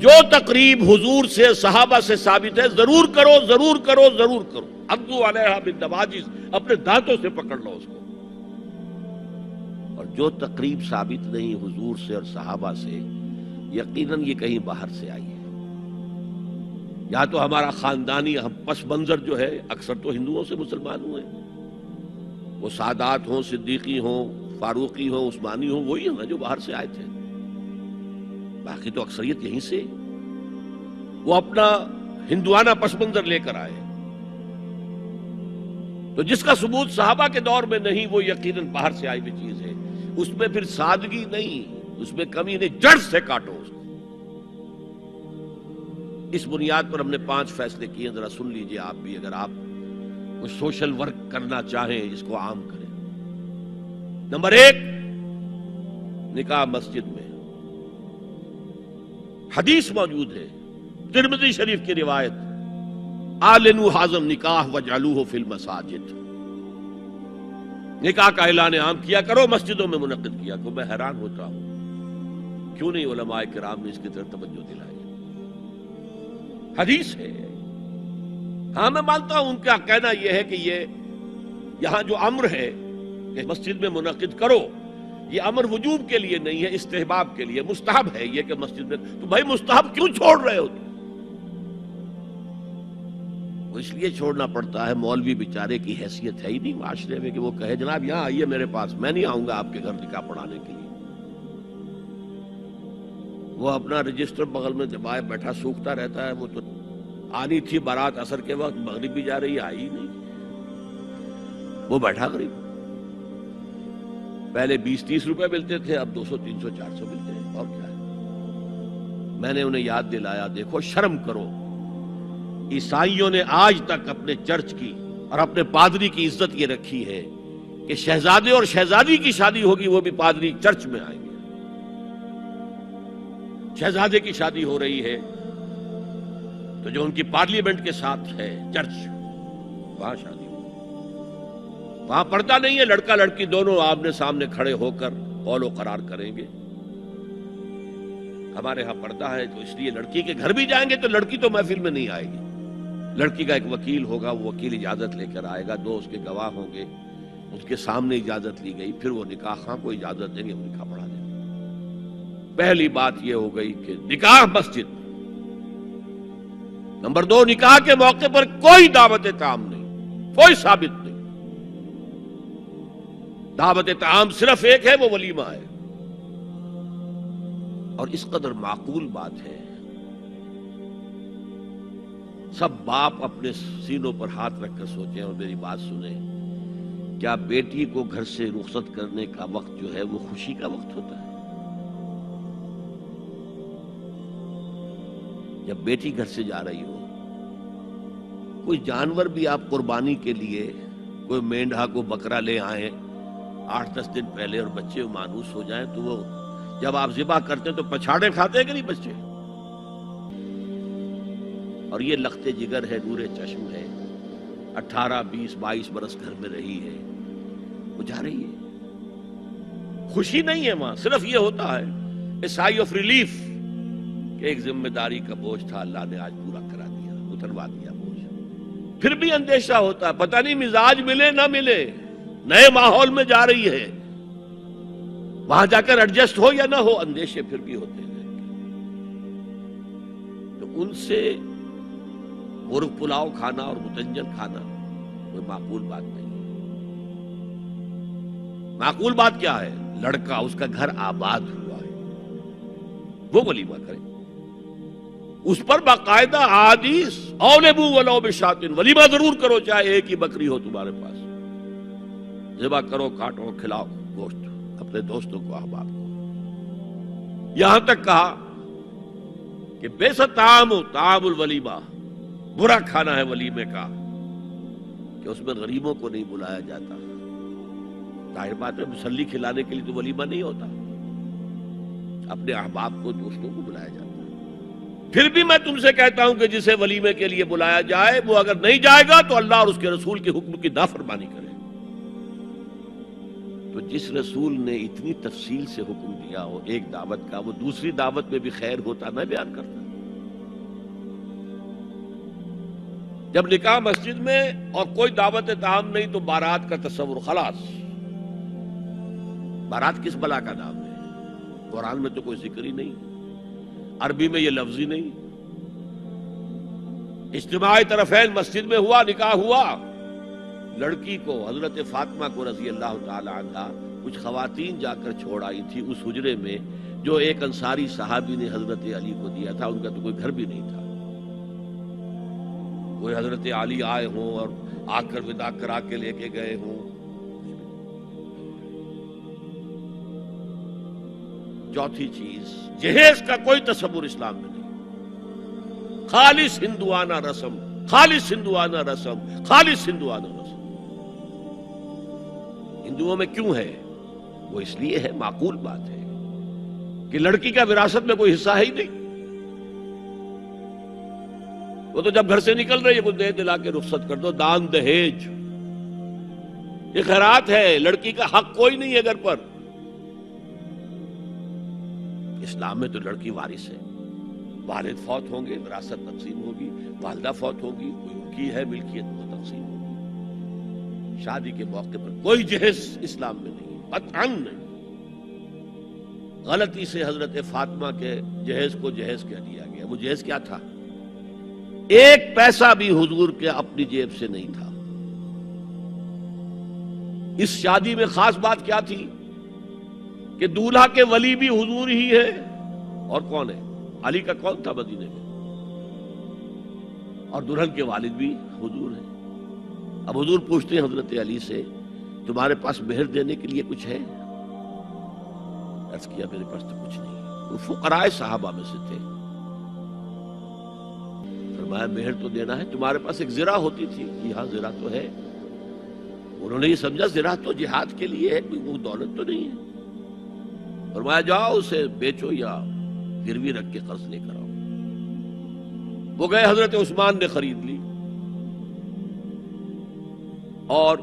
جو تقریب حضور سے صحابہ سے ثابت ہے ضرور کرو ضرور کرو ضرور کرو. عضوا علیہا بالنواجذ، اپنے دانتوں سے پکڑ لو اس کو. اور جو تقریب ثابت نہیں حضور سے اور صحابہ سے، یقیناً یہ کہیں باہر سے آئی ہے. یا تو ہمارا خاندانی ہم پس منظر جو ہے، اکثر تو ہندوؤں سے مسلمان ہوئے، وہ سادات ہوں، صدیقی ہوں، فاروقی ہوں، عثمانی ہوں، وہی ہیں جو باہر سے آئے تھے. باقی تو اکثریت یہیں سے، وہ اپنا ہندوانہ پس منظر لے کر آئے. تو جس کا ثبوت صحابہ کے دور میں نہیں، وہ یقیناً باہر سے آئی ہوئی چیز ہے. اس میں پھر سادگی نہیں، اس میں کمی نہیں، جڑ سے کاٹو اس کو. اس بنیاد پر ہم نے 5 فیصلے کیے، ذرا سن لیجئے آپ بھی، اگر آپ کوئی سوشل ورک کرنا چاہیں اس کو عام کریں. نمبر 1، نکاح مسجد میں. حدیث موجود ہے، ترمذی شریف کی روایت، اعلنوا ھذا النکاح واجعلوہ فی المساجد. نکاح کا اعلان عام کیا کرو، مسجدوں میں منعقد کیا کرو. میں حیران ہوتا ہوں کیوں نہیں علماء کرام نے اس کی طرف توجہ دلائی. حدیث ہے. ہاں میں مانتا ہوں ان کا کہنا یہ ہے کہ یہ یہاں جو امر ہے کہ مسجد میں منعقد کرو، یہ امر وجوب کے لیے نہیں ہے، استحباب کے لیے. مستحب ہے یہ کہ مسجد میں. تو بھائی مستحب کیوں چھوڑ رہے ہو؟ وہ اس لیے چھوڑنا پڑتا ہے، مولوی بیچارے کی حیثیت ہے ہی نہیں معاشرے میں کہ وہ کہے جناب یہاں آئیے میرے پاس، میں نہیں آؤں گا آپ کے گھر نکاح پڑھانے کے لیے. وہ اپنا رجسٹر بغل میں دبائے بیٹھا سوکھتا رہتا ہے. وہ تو آنی تھی بارات عصر کے وقت، مغرب بھی جا رہی، آئی ہی نہیں، وہ بیٹھا قریب. پہلے 20-30 روپے ملتے تھے، اب 200 300 400 ملتے ہیں. اور کیا ہے؟ میں نے انہیں یاد دلایا، دیکھو شرم کرو. عیسائیوں نے آج تک اپنے چرچ کی اور اپنے پادری کی عزت یہ رکھی ہے کہ شہزادے اور شہزادی کی شادی ہوگی وہ بھی پادری چرچ میں آئیں گے. شہزادے کی شادی ہو رہی ہے تو جو ان کی پارلیمنٹ کے ساتھ ہے چرچ، وہاں شادی ہو. وہاں پردہ نہیں ہے، لڑکا لڑکی دونوں آمنے سامنے کھڑے ہو کر قول و قرار کریں گے. ہمارے ہاں پردہ ہے، تو اس لیے لڑکی کے گھر بھی جائیں گے تو لڑکی تو محفل میں نہیں آئے گی. لڑکی کا ایک وکیل ہوگا، وہ وکیل اجازت لے کر آئے گا، 2 اس کے گواہ ہوں گے، اس کے سامنے اجازت لی گئی، پھر وہ نکاح خواہ کو اجازت دیں گے، وہ نکاح پڑھا دیں گے. پہلی بات یہ ہو گئی کہ نکاح مسجد. نمبر 2، نکاح کے موقع پر کوئی دعوت طعام نہیں، کوئی ثابت نہیں. دعوت طعام صرف ایک ہے، وہ ولیمہ ہے. اور اس قدر معقول بات ہے، سب باپ اپنے سینوں پر ہاتھ رکھ کر سوچیں اور میری بات سنیں. کیا بیٹی کو گھر سے رخصت کرنے کا وقت جو ہے وہ خوشی کا وقت ہوتا ہے؟ جب بیٹی گھر سے جا رہی ہو، کوئی جانور بھی آپ قربانی کے لیے، کوئی مینڈھا کو بکرا لے آئیں 8-10 دن پہلے اور بچے مانوس ہو جائیں، تو وہ جب آپ ذبح کرتے ہیں تو پچھاڑے کھاتے ہیں کہ نہیں بچے؟ اور یہ لخت جگر ہے، نور چشم ہے، 18 20 22 برس گھر میں رہی ہے، وہ جا رہی ہے. خوشی نہیں ہے وہاں، صرف یہ ہوتا ہے اے سائی آف ریلیف کہ ایک ذمہ داری کا بوجھ تھا، اللہ نے آج پورا کرا دیا، اتروا دیا بوجھ. پھر بھی اندیشہ ہوتا ہے، پتہ نہیں مزاج ملے نہ ملے، نئے ماحول میں جا رہی ہے، وہاں جا کر ایڈجسٹ ہو یا نہ ہو، اندیشے پھر بھی ہوتے ہیں. تو ان سے مرغ پلاؤ کھانا اور متنجن کھانا کوئی معقول بات نہیں. معقول بات کیا ہے؟ لڑکا، اس کا گھر آباد ہوا ہے، وہ ولیمہ کرے، اس پر باقاعدہ احادیث اولبوا ولو بشاۃ، ولیمہ ضرور کرو چاہے ایک ہی بکری ہو تمہارے پاس، ذبح کرو، کاٹو، کھلاؤ گوشت اپنے دوستوں کو، احباب کو. یہاں تک کہا کہ بئس الطعام طعام الولیمہ، برا کھانا ہے ولیمے کا کہ اس میں غریبوں کو نہیں بلایا جاتا. ظاہر بات ہے مسلی کھلانے کے لیے تو ولیمہ نہیں ہوتا، اپنے احباب کو، دوستوں کو بلایا جاتا. پھر بھی میں تم سے کہتا ہوں کہ جسے ولیمے کے لیے بلایا جائے، وہ اگر نہیں جائے گا تو اللہ اور اس کے رسول کے حکم کی نافرمانی کرے. تو جس رسول نے اتنی تفصیل سے حکم دیا ہو ایک دعوت کا، وہ دوسری دعوت میں بھی خیر ہوتا میں بیان کرتا. جب نکاح مسجد میں اور کوئی دعوت طعام نہیں تو بارات کا تصور خلاص. بارات کس بلا کا نام ہے؟ قرآن میں تو کوئی ذکر ہی نہیں، عربی میں یہ لفظ ہی نہیں. اجتماع طرفین مسجد میں ہوا، نکاح ہوا. لڑکی کو حضرت فاطمہ کو رضی اللہ تعالی عنہا کچھ خواتین جا کر چھوڑ آئی تھی اس حجرے میں جو ایک انصاری صحابی نے حضرت علی کو دیا تھا. ان کا تو کوئی گھر بھی نہیں تھا. کوئی حضرت علی آئے ہوں اور آ کر ودا کرا کے لے کے گئے ہوں. چوتھی چیز، جہیز کا کوئی تصور اسلام میں نہیں. خالص ہندوانہ رسم، خالص ہندوانہ رسم، خالص ہندوانہ رسم. ہندوؤں میں کیوں ہے؟ وہ اس لیے ہے، معقول بات ہے کہ لڑکی کا وراثت میں کوئی حصہ ہے ہی نہیں. وہ تو جب گھر سے نکل رہی ہے کچھ دے دلا کے رخصت کر دو. دان دہیج یہ خیرات ہے، لڑکی کا حق کوئی نہیں ہے گھر پر. اسلام میں تو لڑکی وارث ہے. والد فوت ہوں گے وراثت تقسیم ہوگی، والدہ فوت ہوگی کوئی ان کی ہے ملکیت وہ تقسیم ہوگی. شادی کے موقع پر کوئی جہیز اسلام میں نہیں، قطعاً نہیں. غلطی سے حضرت فاطمہ کے جہیز کو جہیز کہہ دیا گیا. وہ جہیز کیا تھا؟ ایک پیسہ بھی حضور کے اپنی جیب سے نہیں تھا. اس شادی میں خاص بات کیا تھی کہ دولہا کے ولی بھی حضور ہی ہے. اور کون ہے؟ علی کا کون تھا مدینے میں؟ اور دلہن کے والد بھی حضور ہیں. اب حضور پوچھتے ہیں حضرت علی سے تمہارے پاس مہر دینے کے لیے کچھ ہے؟ عرض کیا میرے پاس تو کچھ نہیں. وہ فقراء صحابہ میں سے تھے. فرمایا مہر تو دینا ہے. تمہارے پاس ایک زرہ ہوتی تھی؟ جی ہاں زرہ تو ہے. انہوں نے یہ سمجھا زرہ تو جہاد کے لیے ہے، کوئی وہ دولت تو نہیں ہے. فرمایا جاؤ اسے بیچو یا گروی رکھ کے قرض لے کر آؤ. وہ گئے، حضرت عثمان نے خرید لی اور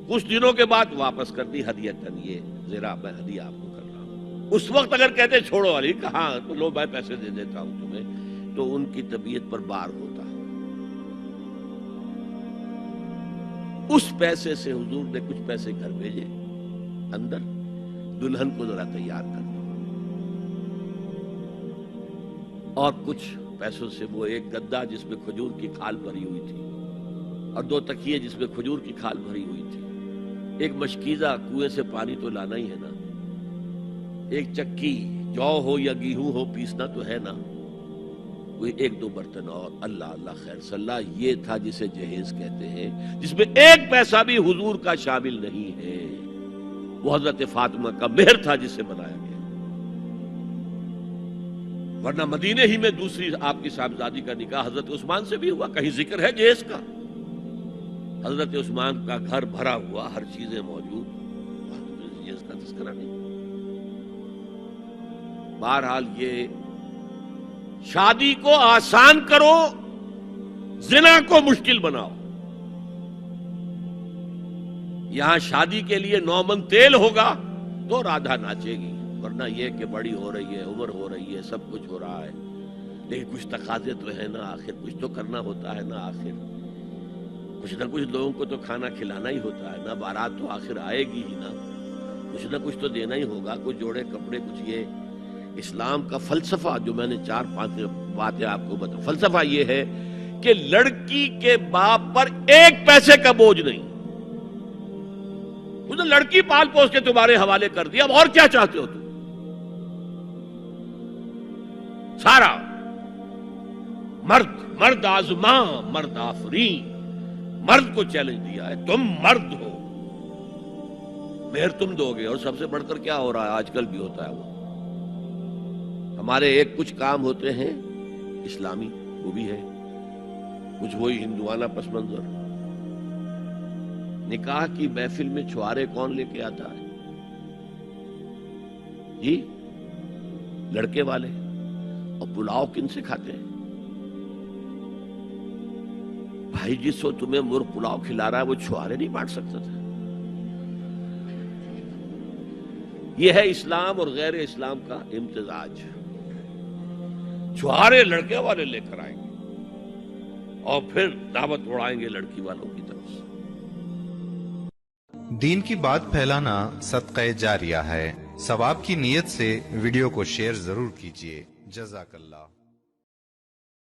کچھ دنوں کے بعد واپس کر دی ہدیتاً. یہ زرہ میں ہدیہ آپ کو کر رہا ہوں. اس وقت اگر کہتے چھوڑو علی، کہاں تو لو میں پیسے دے دیتا ہوں تمہیں، تو ان کی طبیعت پر بار ہوتا. اس پیسے سے حضور نے کچھ پیسے گھر بھیجے اندر، دلہن کو ذرا تیار کر دو. اور کچھ پیسوں سے وہ ایک گدا جس میں کھجور کی کھال بھری ہوئی تھی اور 2 تکیے جس میں کھجور کی کھال بھری ہوئی تھی. ایک مشکیزہ، کنویں سے پانی تو لانا ہی ہے نا. ایک چکی، جو ہو یا گیہوں ہو پیسنا تو ہے نا. کوئی 1-2 برتن اور. اللہ اللہ خیر صلی اللہ. یہ تھا جسے جہیز کہتے ہیں، جس میں ایک پیسہ بھی حضور کا شامل نہیں ہے. وہ حضرت فاطمہ کا مہر تھا جسے بنایا گیا. ورنہ مدینے ہی میں دوسری آپ کی صاحبزادی کا نکاح حضرت عثمان سے بھی ہوا. کہیں ذکر ہے جہیز کا؟ حضرت عثمان کا گھر بھرا ہوا، ہر چیزیں موجود، جہیز کا تذکرہ نہیں. بہرحال یہ شادی کو آسان کرو، زنا کو مشکل بناؤ. یہاں شادی کے لیے 9 من تیل ہوگا تو رادھا ناچے گی. ورنہ یہ کہ بڑی ہو رہی ہے، عمر ہو رہی ہے، سب کچھ ہو رہا ہے، لیکن کچھ تقاضے تو ہے نا. آخر کچھ تو کرنا ہوتا ہے نا. آخر کچھ نہ کچھ لوگوں کو تو کھانا کھلانا ہی ہوتا ہے نا. بارات تو آخر آئے گی ہی نا. کچھ نہ کچھ تو دینا ہی ہوگا. کچھ جوڑے کپڑے، کچھ. یہ اسلام کا فلسفہ جو میں نے 4-5 باتیں آپ کو بتا. فلسفہ یہ ہے کہ لڑکی کے باپ پر 1 پیسے کا بوجھ نہیں. تو لڑکی پال پوس کے تمہارے حوالے کر دیا، اب اور کیا چاہتے ہو تم؟ سارا مرد آزماں، مرد آفرین. مرد کو چیلنج دیا ہے، تم مرد ہو، مہر تم دو گے. اور سب سے بڑھ کر کیا ہو رہا ہے آج کل بھی ہوتا ہے، وہ ہمارے ایک کچھ کام ہوتے ہیں اسلامی، وہ بھی ہے کچھ وہی ہندوانہ پس منظر. نکاح کی محفل میں چھوارے کون لے کے آتا ہے؟ جی لڑکے والے. اور پلاؤ کن سے کھاتے ہیں؟ بھائی جس کو تمہیں مرغ پلاؤ کھلا رہا ہے وہ چھوارے نہیں بانٹ سکتا تھا. یہ ہے اسلام اور غیر اسلام کا امتزاج. چھوارے لڑکے والے لے کر آئیں گے. اور پھر دعوت اڑائیں گے لڑکی والوں کی طرف سے۔ دین کی بات پھیلانا صدقہ جاریہ ہے۔ ثواب کی نیت سے ویڈیو کو شیئر ضرور کیجیے۔ جزاک اللہ۔